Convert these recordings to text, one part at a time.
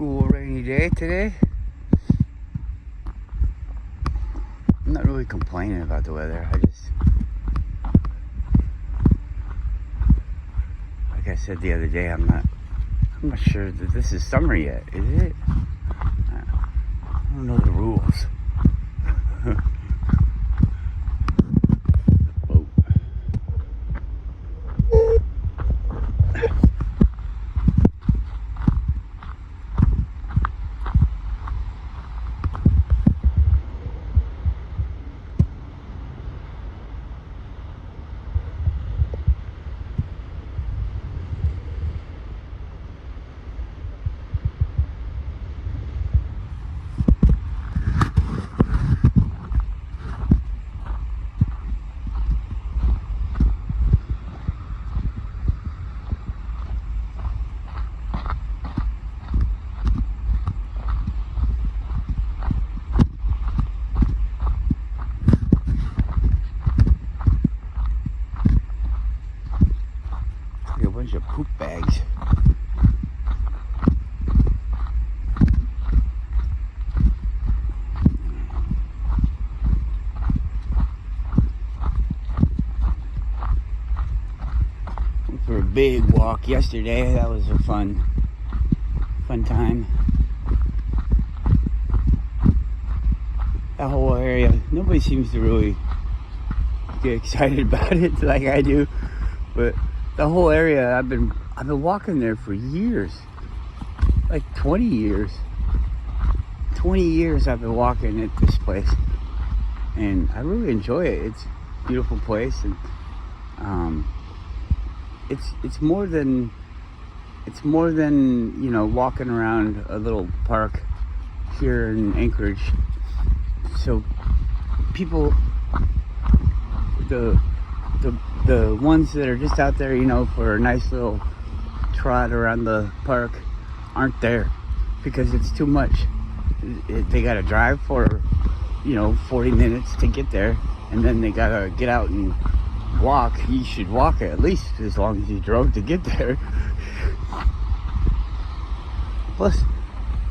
cool rainy day today. I'm not really complaining about the weather. Like I said the other day, I'm not sure that this is summer yet, is it? I don't know the rules. A bunch of poop bags. Went for a big walk yesterday. That was a fun time. That whole area, nobody seems to really get excited about it like I do, but the whole area, I've been walking there for years, like 20 years. 20 years I've been walking at this place, and I really enjoy it. It's a beautiful place, and it's more than walking around a little park here in Anchorage. So people, the ones that are just out there, for a nice little trot around the park aren't there because it's too much. They gotta drive for 40 minutes to get there, and then they gotta get out and walk. You should walk at least as long as you drove to get there. Plus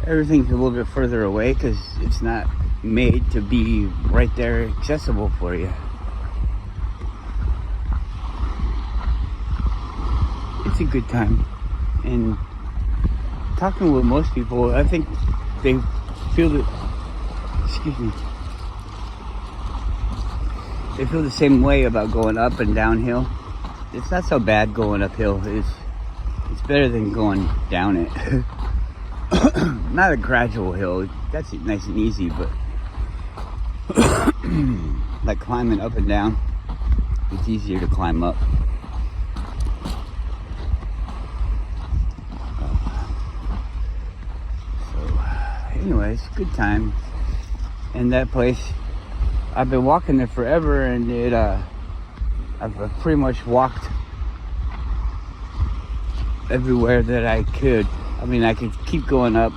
everything's a little bit further away because it's not made to be right there accessible for you. It's a good time, and talking with most people, I think they feel that, they feel the same way about going up and downhill. It's not so bad going uphill. It's better than going down it. Not a gradual hill, that's nice and easy, but like climbing up and down, it's easier to climb up. Anyways, good time. And that place, I've been walking there forever, and I've pretty much walked everywhere that I could. I mean, I could keep going up,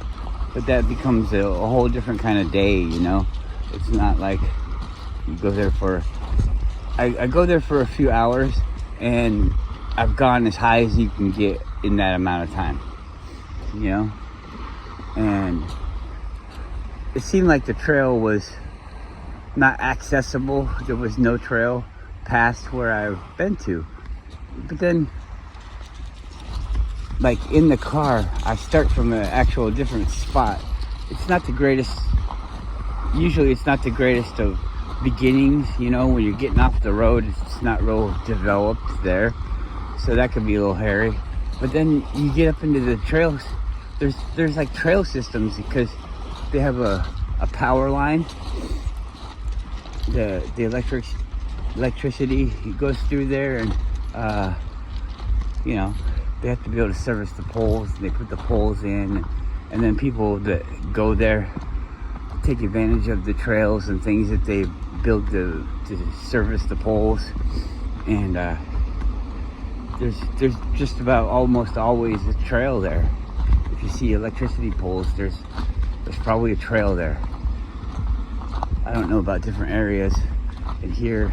but that becomes a whole different kind of day, It's not like you go there for... I go there for a few hours, and I've gone as high as you can get in that amount of time, And it seemed like the trail was not accessible. There was no trail past where I've been to. But then, like in the car, I start from an actual different spot. It's not the greatest, usually it's not the greatest of beginnings, when you're getting off the road, it's not real developed there. So that could be a little hairy. But then you get up into the trails, there's like trail systems because they have a power line. The electricity goes through there, and they have to be able to service the poles. They put the poles in, and then people that go there take advantage of the trails and things that they build to service the poles. And there's just about almost always a trail there. If you see electricity poles, there's probably a trail there. I don't know about different areas. And here,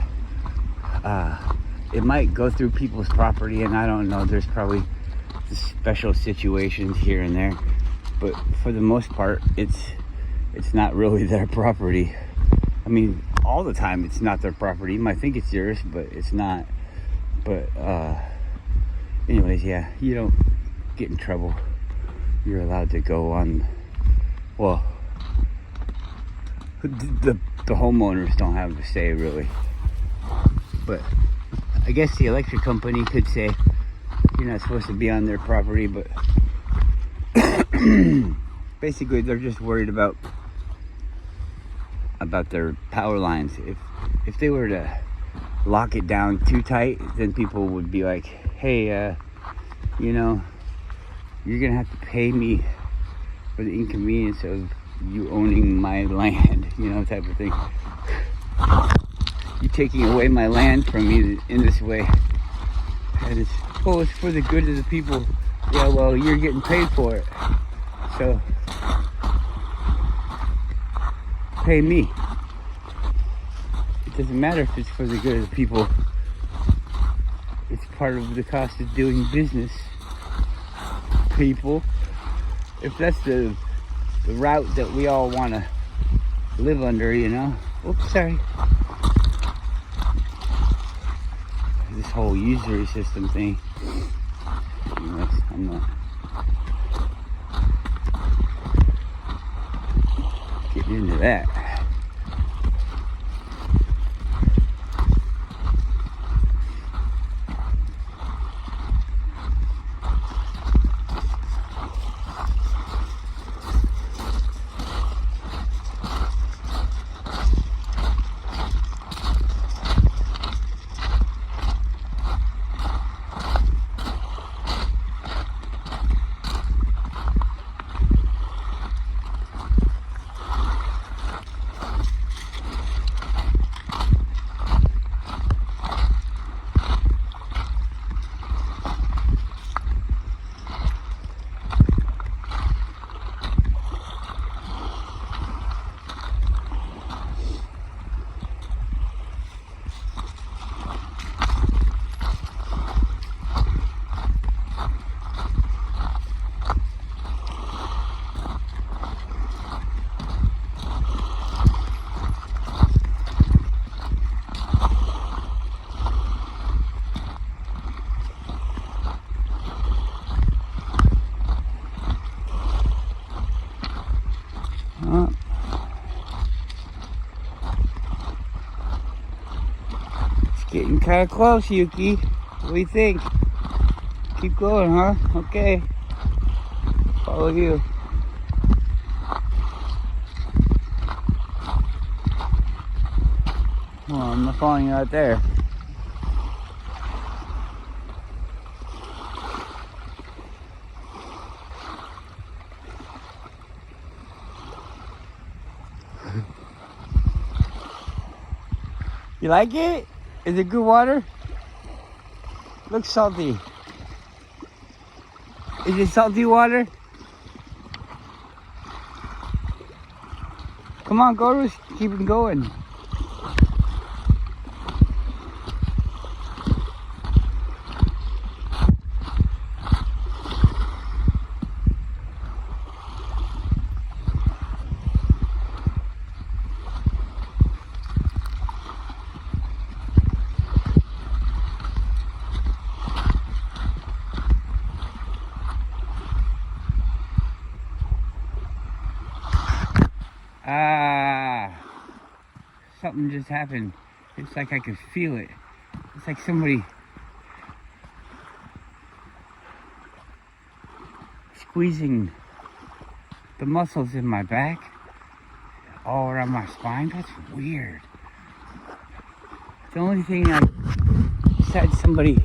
it might go through people's property, and I don't know. There's probably special situations here and there. but for the most part, it's not really their property. I mean, all the time it's not their property. You might think it's yours, but it's not. But anyways, yeah, you don't get in trouble. You're allowed to go on. Well, the homeowners don't have a say, really. But I guess the electric company could say you're not supposed to be on their property, but basically they're just worried about their power lines. If they were to lock it down too tight, then people would be like, hey, you know, you're gonna have to pay me for the inconvenience of you owning my land, you know, type of thing. You're taking away my land from me in this way. And it's for the good of the people. Yeah, well, you're getting paid for it, so pay me. It doesn't matter if it's for the good of the people. It's part of the cost of doing business, people. If that's the route that we all want to live under, you know. Oops, sorry. This whole usury system thing. Anyways, I'm not getting into that. It's getting kind of close, Yuki. What do you think? Keep going, huh? Okay. Follow you. Well, I'm not following you out there. You like it? Is it good water? Looks salty. Is it salty water? Come on, go, keep it going. Something just happened. It's like I could feel it. It's like somebody squeezing the muscles in my back all around my spine. That's weird. The only thing besides somebody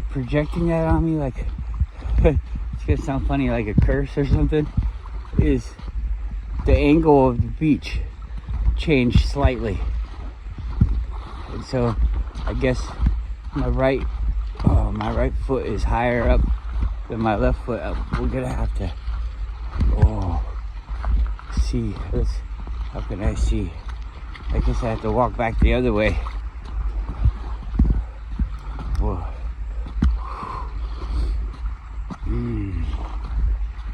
projecting that on me, like it's gonna sound funny, like a curse or something, is the angle of the beach changed slightly. And so I guess my right foot is higher up than my left foot. We're gonna have to see. How can I see? I guess I have to walk back the other way. Whoa.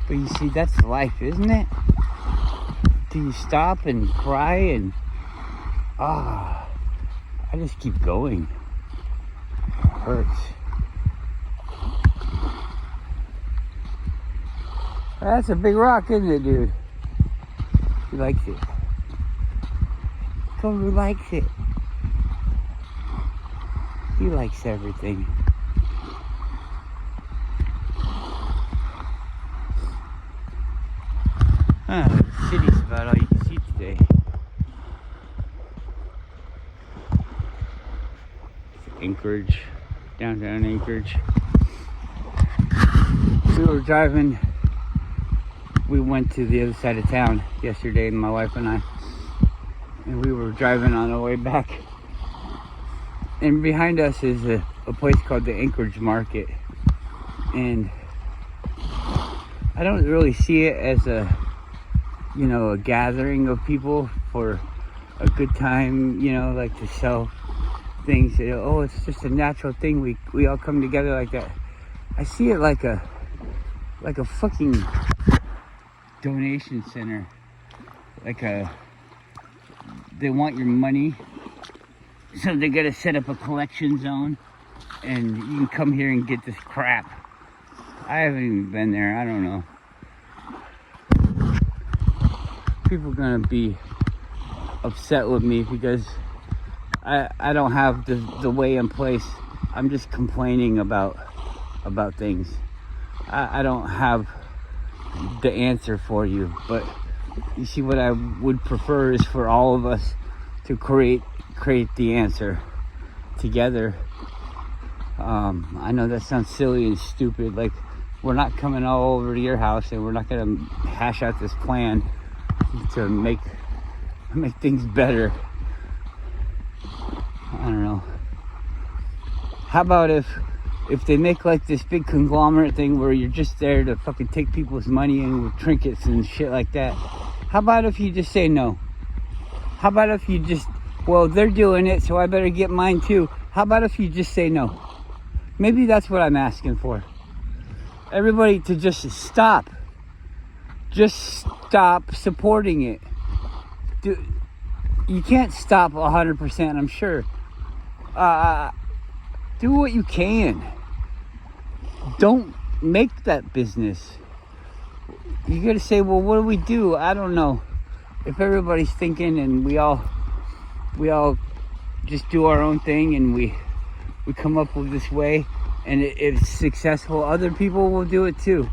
But you see, that's life, isn't it? Do you stop and cry and I just keep going. It hurts. That's a big rock, isn't it, dude? He likes it. Totally likes it. He likes everything. The city's about all you can see today. It's Anchorage, downtown Anchorage. We were driving. We went to the other side of town yesterday, my wife and I. And we were driving on our way back. And behind us is a place called the Anchorage Market. And I don't really see it as a gathering of people for a good time, like to sell things. It's just a natural thing. We all come together like that. I see it like a fucking donation center. They want your money, so they're gonna set up a collection zone, and you can come here and get this crap. I haven't even been there. I don't know. People are gonna be upset with me because I don't have the way in place. I'm just complaining about things. I don't have the answer for you, but you see, what I would prefer is for all of us to create the answer together. I know that sounds silly and stupid. Like, we're not coming all over to your house and we're not gonna hash out this plan to make things better. I don't know. How about if they make like this big conglomerate thing where you're just there to fucking take people's money and with trinkets and shit like that? How about if you just say no? How about if you just, well, they're doing it, so I better get mine too. How about if you just say no? Maybe that's what I'm asking for. Everybody to just stop. Just stop supporting it. You can't stop 100%, I'm sure. Do what you can. Don't make that business. You gotta say, well, what do we do? I don't know. If everybody's thinking and we all just do our own thing and we come up with this way and it's successful, other people will do it too.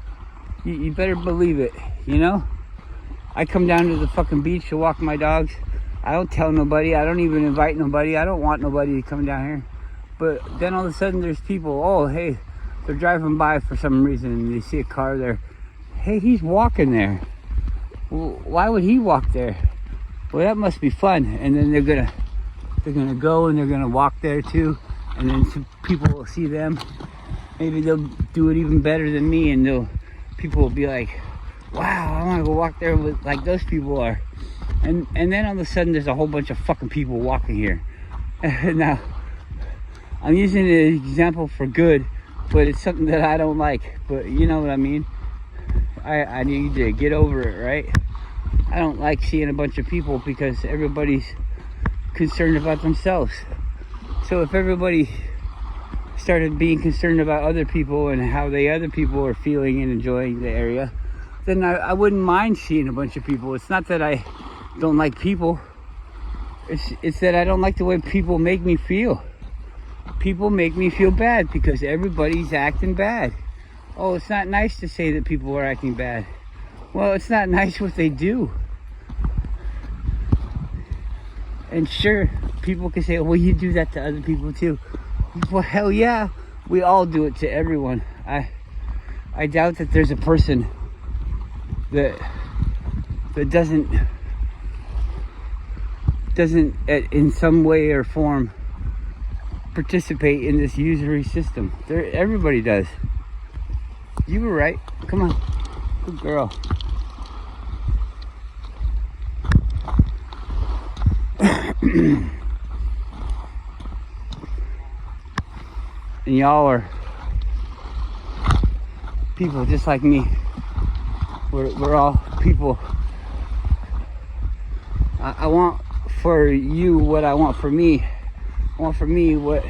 You better believe it, I come down to the fucking beach to walk my dogs. I don't tell nobody. I don't even invite nobody. I don't want nobody to come down here. But then all of a sudden there's people, oh, hey, they're driving by for some reason and they see a car there. Hey, he's walking there. Well, why would he walk there? Well, that must be fun. And then they're gonna go and they're gonna walk there too. And then some people will see them. Maybe they'll do it even better than me, and people will be like, wow, I want to go walk there with like those people are. And then all of a sudden there's a whole bunch of fucking people walking here. Now, I'm using an example for good, but it's something that I don't like. But you know what I mean? I need to get over it, right? I don't like seeing a bunch of people because everybody's concerned about themselves. So if everybody started being concerned about other people and how other people are feeling and enjoying the area, then I wouldn't mind seeing a bunch of people. It's not that I don't like people. It's that I don't like the way people make me feel. People make me feel bad because everybody's acting bad. Oh, it's not nice to say that people are acting bad. Well, it's not nice what they do. And sure, people can say, well, you do that to other people too. Well, hell yeah, we all do it to everyone. I doubt that there's a person that doesn't in some way or form participate in this usury system. Everybody does. You were right. Come on. Good girl. And y'all are people just like me. We're all people. I want for you what I want for me. I want for me what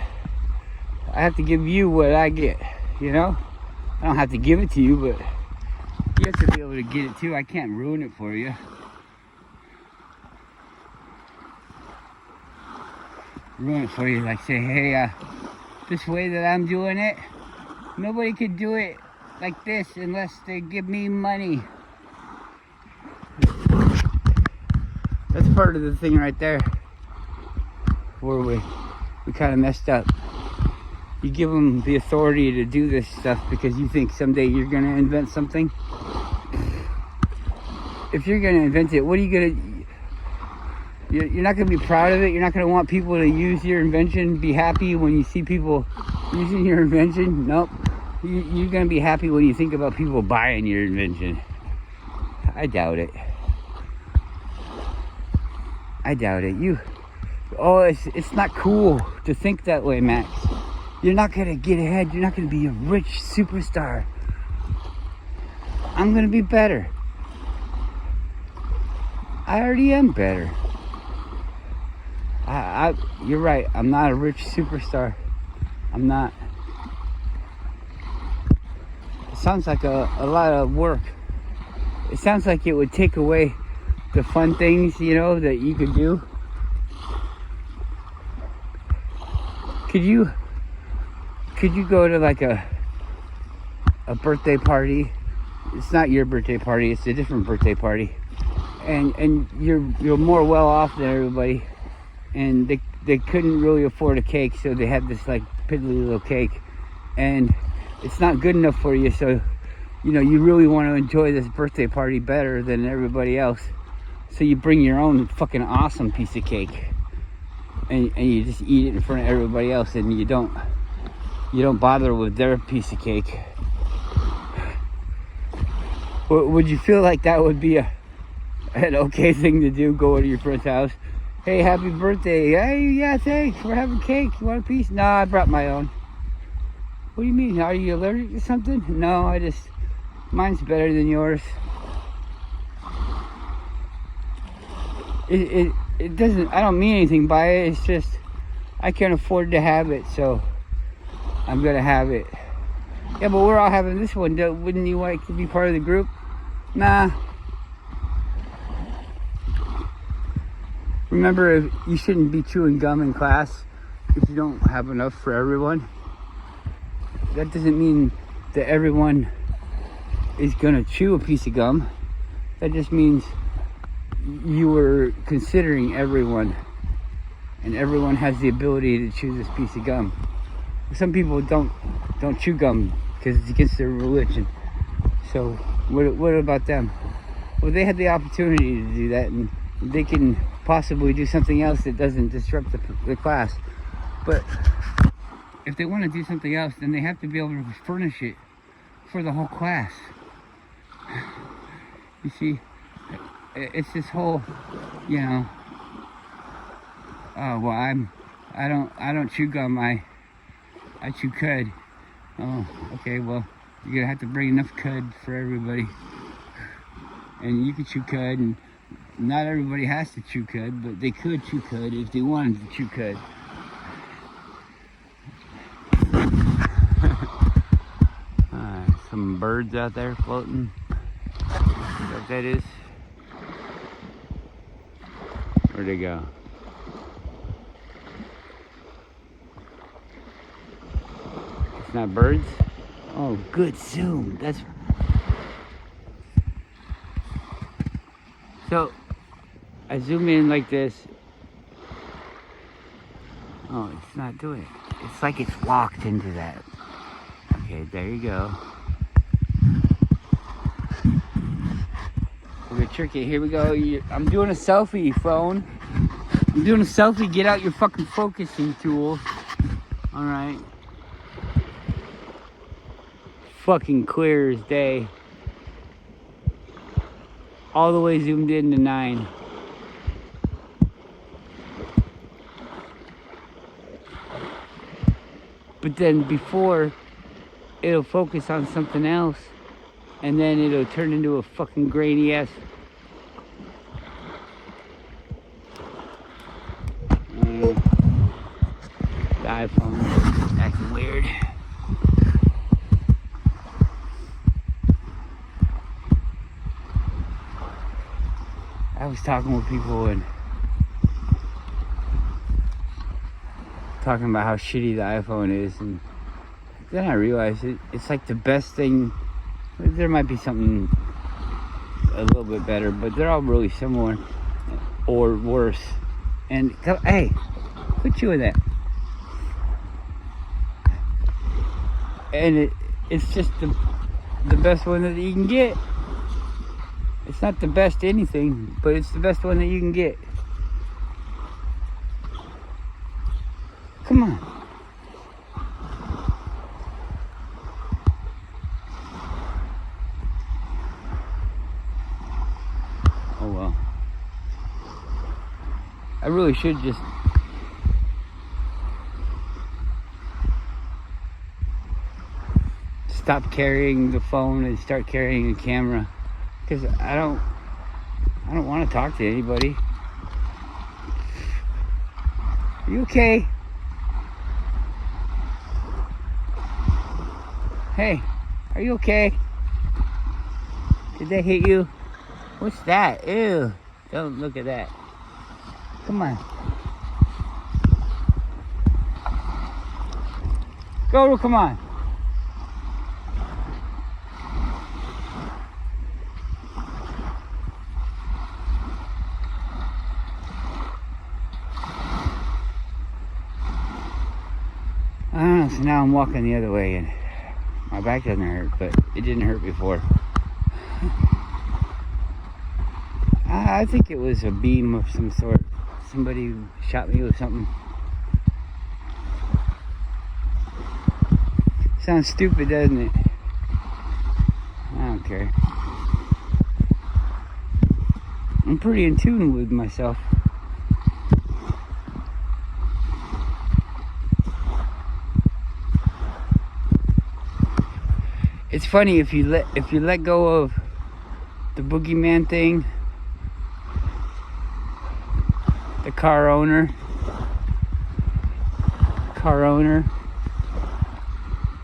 I have to give you what I get, you know? I don't have to give it to you, but you have to be able to get it too. I can't ruin it for you. Ruin it for you, like say, hey, this way that I'm doing it, nobody could do it like this unless they give me money. That's part of the thing right there where we kind of messed up. You give them the authority to do this stuff because you think someday you're going to invent something. If you're going to invent it, what are you going to... You're not going to be proud of it. You're not going to want people to use your invention. Be happy when you see people using your invention. Nope. You're going to be happy when you think about people buying your invention. I doubt it. I doubt it. It's not cool to think that way, Max. You're not going to get ahead. You're not going to be a rich superstar. I'm going to be better. I already am better. You're right. I'm not a rich superstar. I'm not. It sounds like a lot of work. It sounds like it would take away the fun things, you know, that you could do. Could you go to like a birthday party? It's not your birthday party, it's a different birthday party. And you're more well off than everybody. And they couldn't really afford a cake, so they had this like piddly little cake. And it's not good enough for you, so you know, you really want to enjoy this birthday party better than everybody else. So you bring your own fucking awesome piece of cake. And you just eat it in front of everybody else, and you don't bother with their piece of cake. Would you feel like that would be an okay thing to do? Go to your friend's house. Hey, happy birthday. Hey, yeah, thanks. We're having cake. You want a piece? No, I brought my own. What do you mean? Are you allergic to something? No, mine's better than yours. It doesn't, I don't mean anything by it. It's just, I can't afford to have it, so I'm gonna have it. Yeah, but we're all having this one. Wouldn't you like to be part of the group? Nah. Remember, you shouldn't be chewing gum in class if you don't have enough for everyone. That doesn't mean that everyone is gonna chew a piece of gum. That just means you were considering everyone, and everyone has the ability to chew this piece of gum. Some people don't chew gum because it's against their religion. So what about them? Well, they had the opportunity to do that, and they can possibly do something else that doesn't disrupt the class. But if they want to do something else, then they have to be able to furnish it for the whole class. You see, it's this whole, you know, oh, well, I don't chew gum, I chew cud. Oh, okay, well, you're gonna have to bring enough cud for everybody. And you can chew cud, and not everybody has to chew cud, but they could chew cud if they wanted to chew cud. Some birds out there floating. Is that what that is? Where'd they go? It's not birds? Oh, good zoom. That's... So, I zoom in like this. Oh, it's not doing it. It's like it's locked into that. Okay, there you go. We're gonna trick it. Here we go. I'm doing a selfie, phone. I'm doing a selfie. Get out your fucking focusing tool. Alright. Fucking clear as day. All the way zoomed in to 9. But then before it'll focus on something else, and then it'll turn into a fucking grainy ass. The iPhone acting weird. I was talking with people and talking about how shitty the iPhone is, and then I realized it's like the best thing. There might be something a little bit better, but they're all really similar or worse. And hey, put you in that. And it's just the best one that you can get. It's not the best anything, but it's the best one that you can get. Come on. Oh well. I really should just stop carrying the phone and start carrying a camera, because I don't want to talk to anybody. Are you okay? Hey, are you okay? Did they hit you? What's that? Ew. Don't look at that. Come on. Go, come on. I don't know, so now I'm walking the other way and my back doesn't hurt, but it didn't hurt before. I think it was a beam of some sort. Somebody shot me with something. Sounds stupid, doesn't it? I don't care. I'm pretty in tune with myself. It's funny, if you let go of the boogeyman thing, the car owner,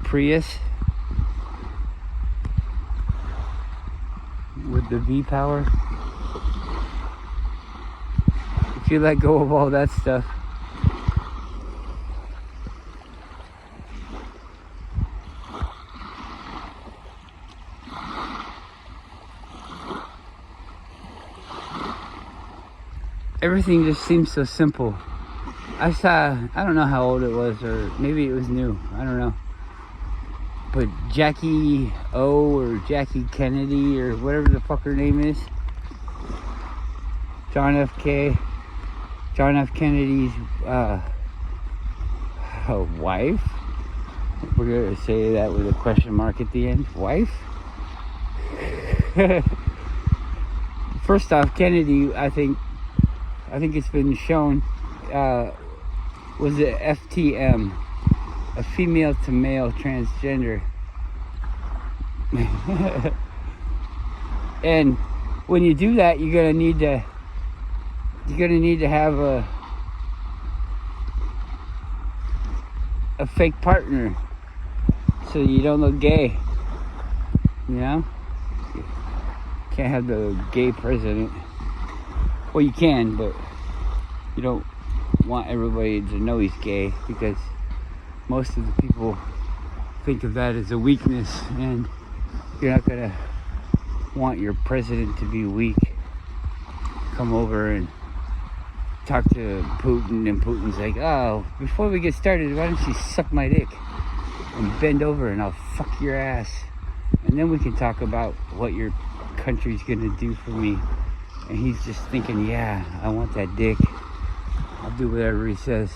Prius with the V power. If you let go of all that stuff, everything just seems so simple. I don't know how old it was, or maybe it was new, I don't know. But Jackie O or Jackie Kennedy or whatever the fuck her name is, John F. Kennedy's wife. We're gonna say that with a question mark at the end. Wife? First off, Kennedy, I think it's been shown, was it FTM, a female to male transgender. And when you do that, you're gonna need to have a fake partner, so you don't look gay. You know, can't have the gay president. Well, you can, but you don't want everybody to know he's gay, because most of the people think of that as a weakness, and you're not gonna want your president to be weak. Come over and talk to Putin, and Putin's like, oh, before we get started, why don't you suck my dick and bend over and I'll fuck your ass, and then we can talk about what your country's gonna do for me. And he's just thinking, yeah, I want that dick. I'll do whatever he says.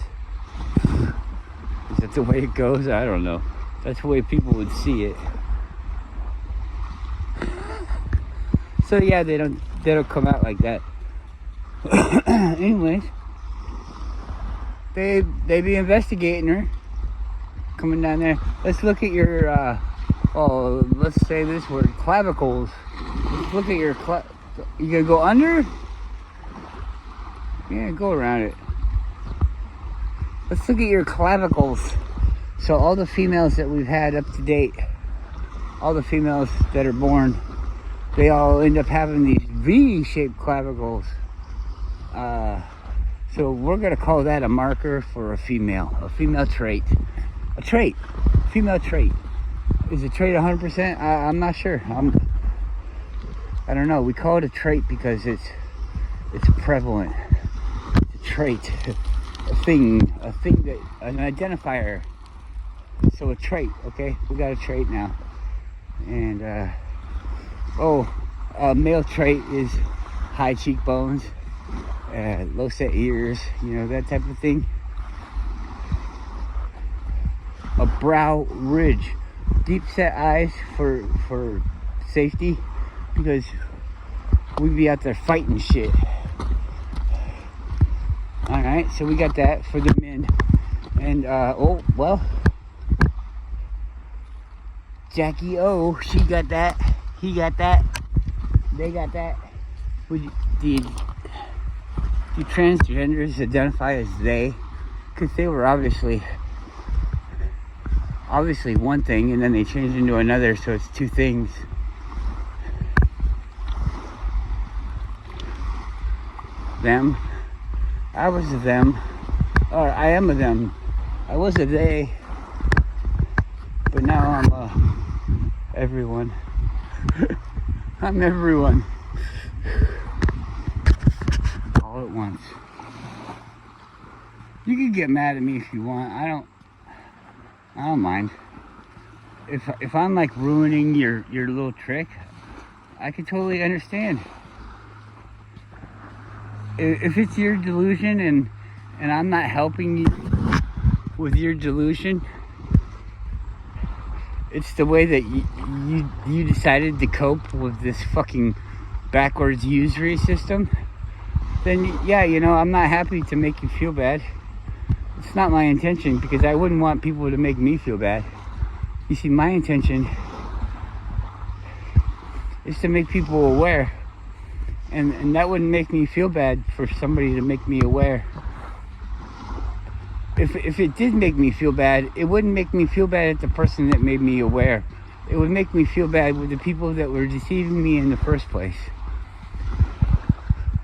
Is that the way it goes? I don't know. That's the way people would see it. So yeah, they don't come out like that. Anyways, they be investigating her, coming down there. Let's look at your oh, let's say this word, clavicles. Let's look at your you gonna go under? Yeah, go around it. Let's look at your clavicles. So all the females that we've had up to date, all the females that are born, they all end up having these V-shaped clavicles. So we're gonna call that a marker for a female trait. A trait, female trait. Is a trait 100%? I'm not sure. I don't know. We call it a trait because it's prevalent. It's a trait, a thing that, an identifier. So a trait, okay? We got a trait now. And a male trait is high cheekbones, low set ears, that type of thing. A brow ridge, deep set eyes for safety, because we'd be out there fighting shit. All right, so we got that for the men. And Jackie O, she got that, he got that, they got that. Do transgenders identify as they? Because they were obviously one thing, and then they changed into another, so it's two things. Them. I was a them. Or I am a them. I was a they. But now I'm everyone. I'm everyone. All at once. You can get mad at me if you want. I don't mind. If I'm like ruining your little trick, I can totally understand. If it's your delusion and I'm not helping you with your delusion, it's the way that you decided to cope with this fucking backwards usury system, then yeah, I'm not happy to make you feel bad. It's not my intention, because I wouldn't want people to make me feel bad. You see, my intention is to make people aware. And that wouldn't make me feel bad for somebody to make me aware. If it did make me feel bad, it wouldn't make me feel bad at the person that made me aware. It would make me feel bad with the people that were deceiving me in the first place.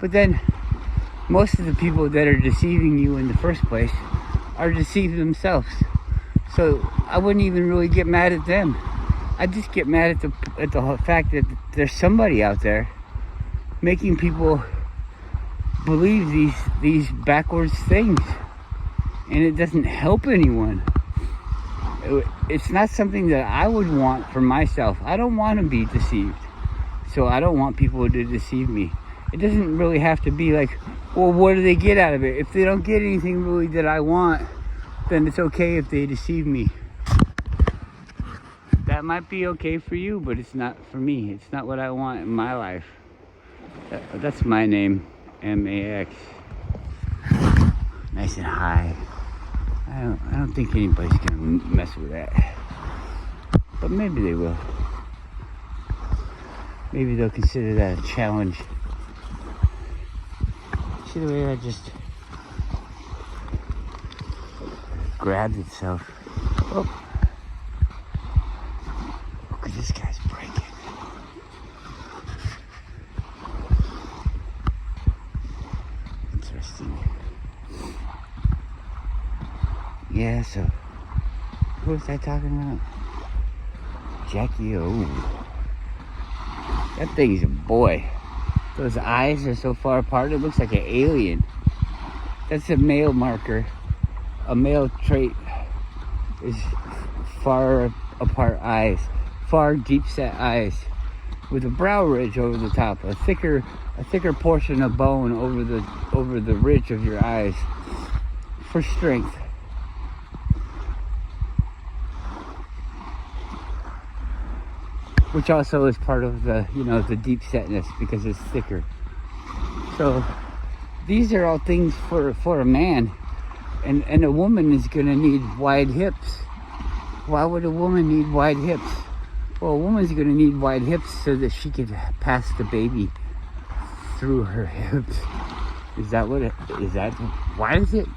But then, most of the people that are deceiving you in the first place are deceived themselves. So I wouldn't even really get mad at them. I just get mad at the fact that there's somebody out there making people believe these backwards things, and it doesn't help anyone. It's not something that I would want for myself. I don't want to be deceived, so I don't want people to deceive me. It doesn't really have to be like, well, what do they get out of it? If they don't get anything really that I want, then it's okay if they deceive me. That might be okay for you, but it's not for me. It's not what I want in my life. That's my name, M-A-X. Nice and high. I don't think anybody's gonna mess with that. But maybe they will. Maybe they'll consider that a challenge. See the way that just grabbed itself. Oh. Look at this guy's breaking. Interesting. Yeah, so who was I talking about? Jackie O. That thing's a boy. Those eyes are so far apart, it looks like an alien. That's a male marker. A male trait is far apart eyes, far deep set eyes, with a brow ridge over the top, a thicker portion of bone over the ridge of your eyes for strength. Which also is part of the, the deep setness, because it's thicker. So these are all things for a man, and a woman is gonna need wide hips. Why would a woman need wide hips? Well, a woman's going to need wide hips so that she can pass the baby through her hips. Is that what it is? That why is it?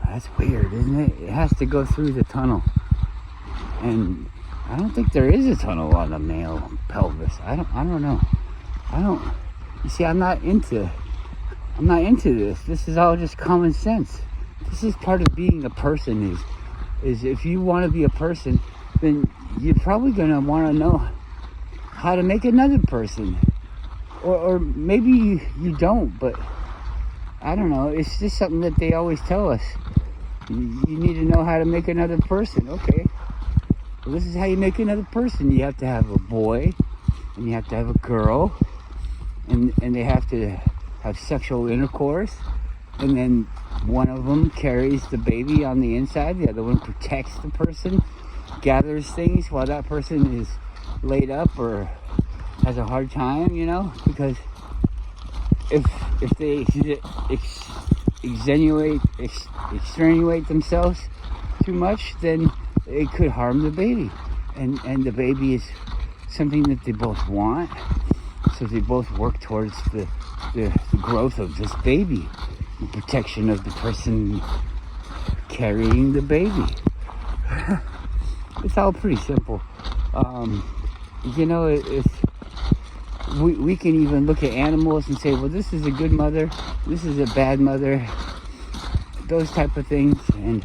That's weird, isn't it? It has to go through the tunnel, and I don't think there is a tunnel on the male pelvis. I don't know. You see, I'm not into this. This is all just common sense. This is part of being a person. Is if you want to be a person, then you're probably gonna want to know how to make another person, or maybe you don't. But I don't know. It's just something that they always tell us. You need to know how to make another person. Okay. Well, this is how you make another person. You have to have a boy, and you have to have a girl, and they have to have sexual intercourse, and then one of them carries the baby on the inside, the other one protects the person, gathers things while that person is laid up or has a hard time, because if they extenuate themselves too much, then it could harm the baby, and the baby is something that they both want, so they both work towards the growth of this baby, the protection of the person carrying the baby. It's all pretty simple. We can even look at animals and say, well, this is a good mother, this is a bad mother, those type of things, and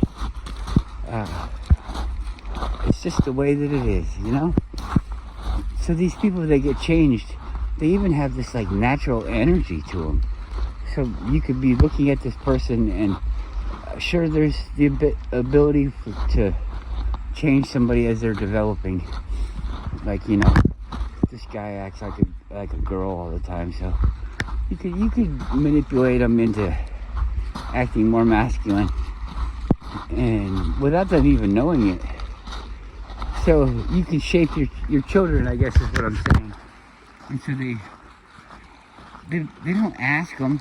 it's just the way that it is, So these people that get changed, they even have this like natural energy to them. So you could be looking at this person, and sure, there's the ability to change somebody as they're developing. Like, this guy acts like a girl all the time, so you could manipulate them into acting more masculine, and without them even knowing it. So you can shape your children, I guess is what I'm saying. And so they don't ask them,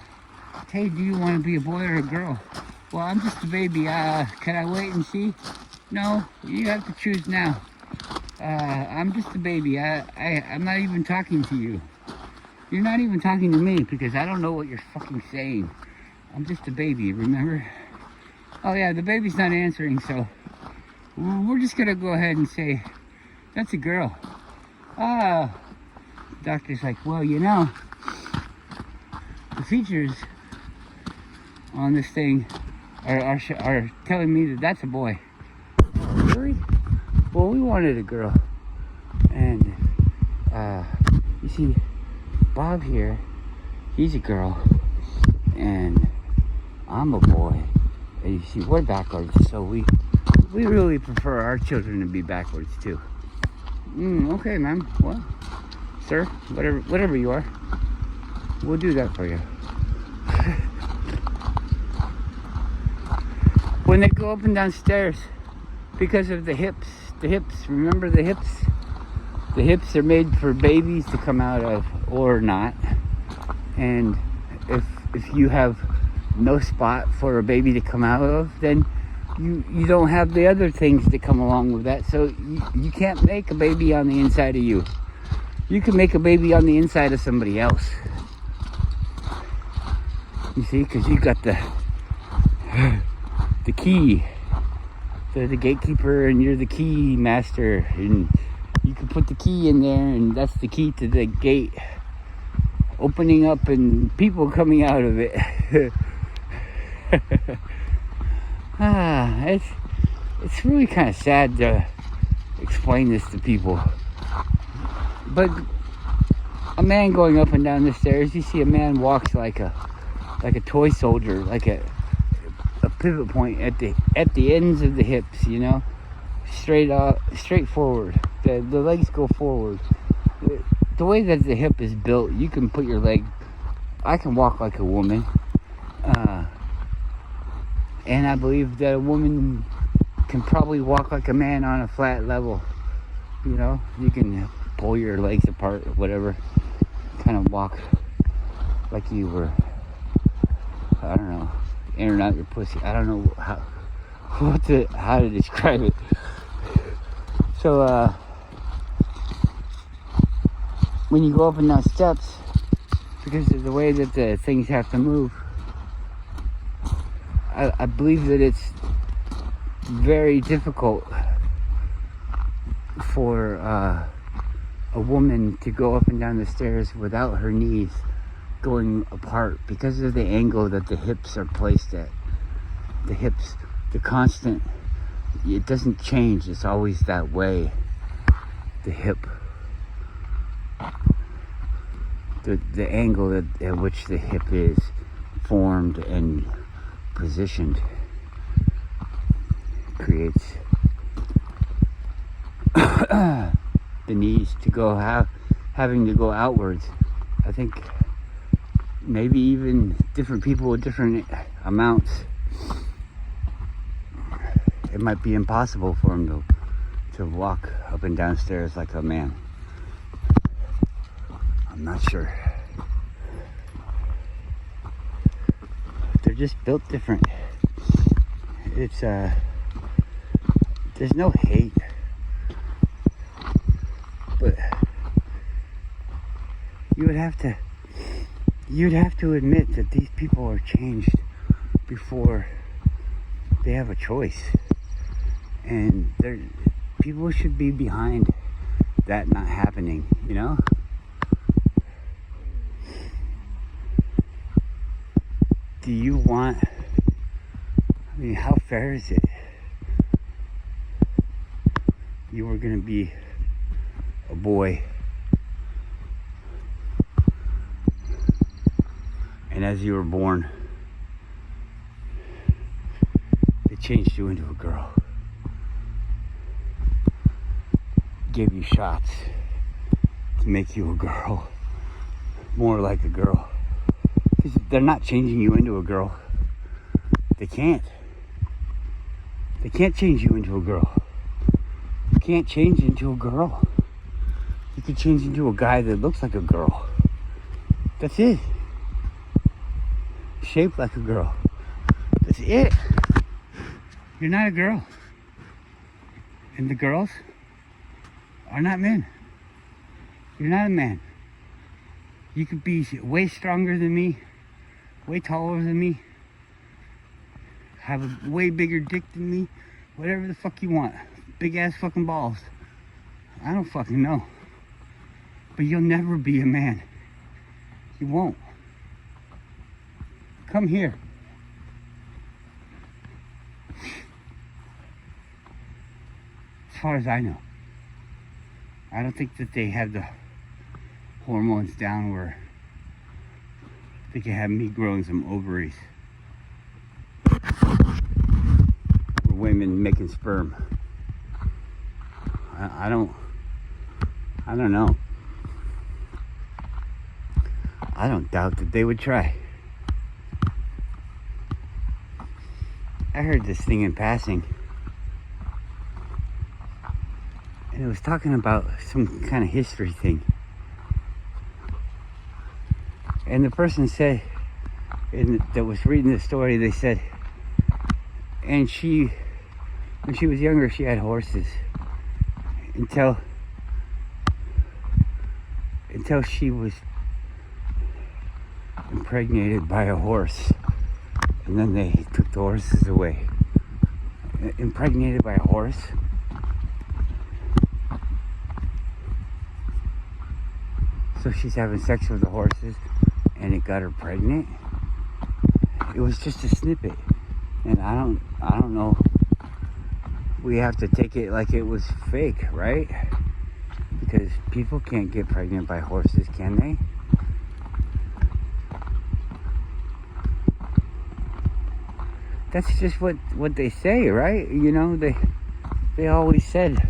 hey, do you want to be a boy or a girl? Well, I'm just a baby. Can I wait and see? No, you have to choose now. I'm just a baby. I'm not even talking to you. You're not even talking to me because I don't know what you're fucking saying. I'm just a baby, remember? Oh yeah, the baby's not answering, so we're just gonna go ahead and say, that's a girl. Doctor's like, well, the features on this thing are telling me that that's a boy. Really? Well, we wanted a girl. And, you see, Bob here, he's a girl, and I'm a boy. And you see, we're backwards, so we really prefer our children to be backwards, too. Okay, ma'am. Well, sir, whatever you are, we'll do that for you. When they go up and down stairs, because of the hips, remember the hips? The hips are made for babies to come out of, or not. And if you have no spot for a baby to come out of, then you don't have the other things that come along with that. So you can't make a baby on the inside of you. You can make a baby on the inside of somebody else. You see, because you got the key. They're the gatekeeper, and you're the key master, and you can put the key in there, and that's the key to the gate opening up and people coming out of it. It's really kind of sad to explain this to people, but a man going up and down the stairs, you see a man walks like a toy soldier, like a pivot point at the ends of the hips, straight forward. The legs go forward. The way that the hip is built, you can put your leg. I can walk like a woman, and I believe that a woman can probably walk like a man on a flat level. You can pull your legs apart or whatever, kind of walk like you were, I don't know, in and out your pussy. I don't know how to describe it. So when you go up and down steps, because of the way that the things have to move, I believe that it's very difficult for a woman to go up and down the stairs without her knees going apart because of the angle that the hips are placed at. The hips, the constant, it doesn't change, it's always that way. The hip, the angle at which the hip is formed and positioned creates the knees to go having to go outwards. I think maybe even different people with different amounts, it might be impossible for them to walk up and down stairs like a man. I'm not sure. They're just built different. It's there's no hate, but you'd have to admit that these people are changed before they have a choice, and people should be behind that not happening, you know? Do you want, I mean, how fair is it? You were gonna be a boy, and as you were born, they changed you into a girl. Gave you shots to make you a girl, more like a girl. Because they're not changing you into a girl. They can't. They can't change you into a girl. You can't change into a girl. You can change into a guy that looks like a girl. That's it. Shaped like a girl. That's it. You're not a girl. And the girls are not men. You're not a man. You could be way stronger than me, way taller than me, have a way bigger dick than me, whatever the fuck you want. Big ass fucking balls. I don't fucking know. But you'll never be a man. You won't. Come here. As far as I know. I don't think that they have the hormones down where they can have me growing some ovaries. Or women making sperm. I don't know. I don't doubt that they would try. I heard this thing in passing, and it was talking about some kind of history thing. And the person said, that was reading the story, they said, and when she was younger, she had horses until she was impregnated by a horse, and then they took the horses away. Impregnated by a horse? So she's having sex with the horses and it got her pregnant? It was just a snippet, and I don't know. We have to take it like it was fake, right? Because people can't get pregnant by horses, can they? That's just what they say, right? You know, they always said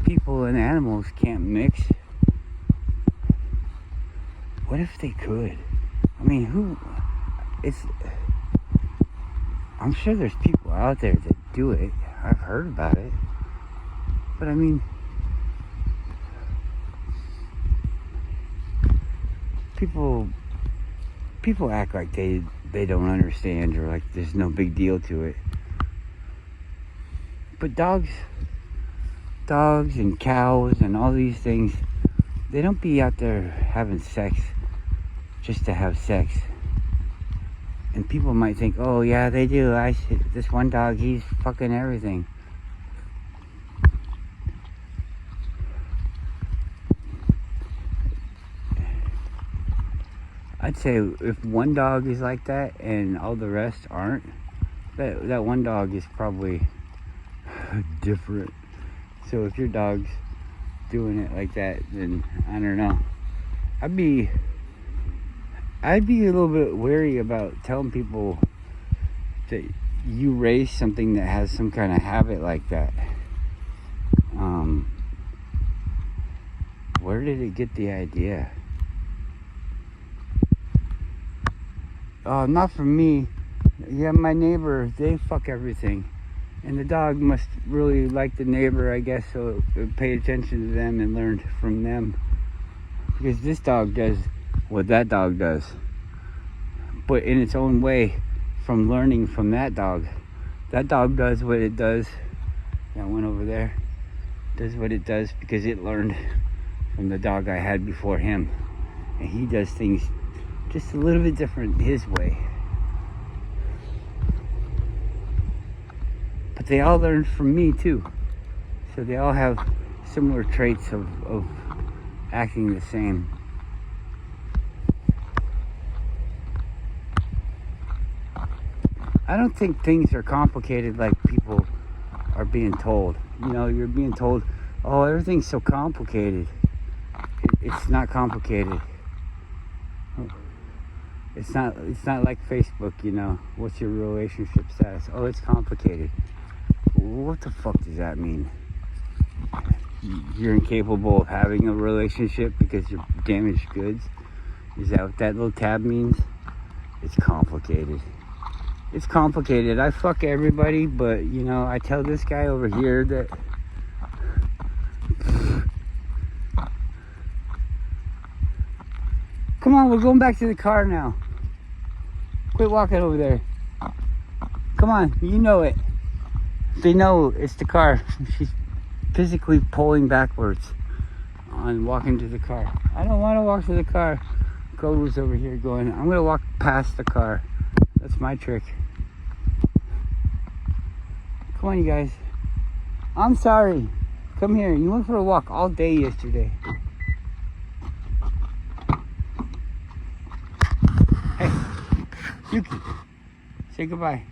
people and animals can't mix. What if they could? I mean, I'm sure there's people out there that do it. I've heard about it. But I mean, people act like they don't understand, or like there's no big deal to it. But dogs dogs and cows and all these things, they don't be out there having sex just to have sex. And people might think, oh yeah, they do. This one dog, he's fucking everything. I'd say if one dog is like that and all the rest aren't, that one dog is probably different. So if your dog's doing it like that, then I don't know. I'd be a little bit wary about telling people that you raise something that has some kind of habit like that. Where did it get the idea? Not from me. Yeah, my neighbor, they fuck everything. And the dog must really like the neighbor, I guess, so it paid attention to them and learned from them. Because this dog does what that dog does, but in its own way, from learning from that dog. That dog does what it does. That one over there does what it does because it learned from the dog I had before him. And he does things just a little bit different his way. But they all learned from me too. So they all have similar traits of acting the same. I don't think things are complicated like people are being told. You know, you're being told, oh, everything's so complicated. It's not complicated. It's not like Facebook, you know. What's your relationship status? Oh, it's complicated. What the fuck does that mean? You're incapable of having a relationship because you're damaged goods? Is that what that little tab means? It's complicated. It's complicated. I fuck everybody, but, you know, I tell this guy over here that... Come on, we're going back to the car now. Quit walking over there. Come on, you know it. They know it's the car. She's physically pulling backwards on walking to the car. I don't want to walk to the car. Goldwood's over here going, I'm going to walk past the car. That's my trick. Come on, you guys. I'm sorry. Come here. You went for a walk all day yesterday. Hey, Yuki, say goodbye.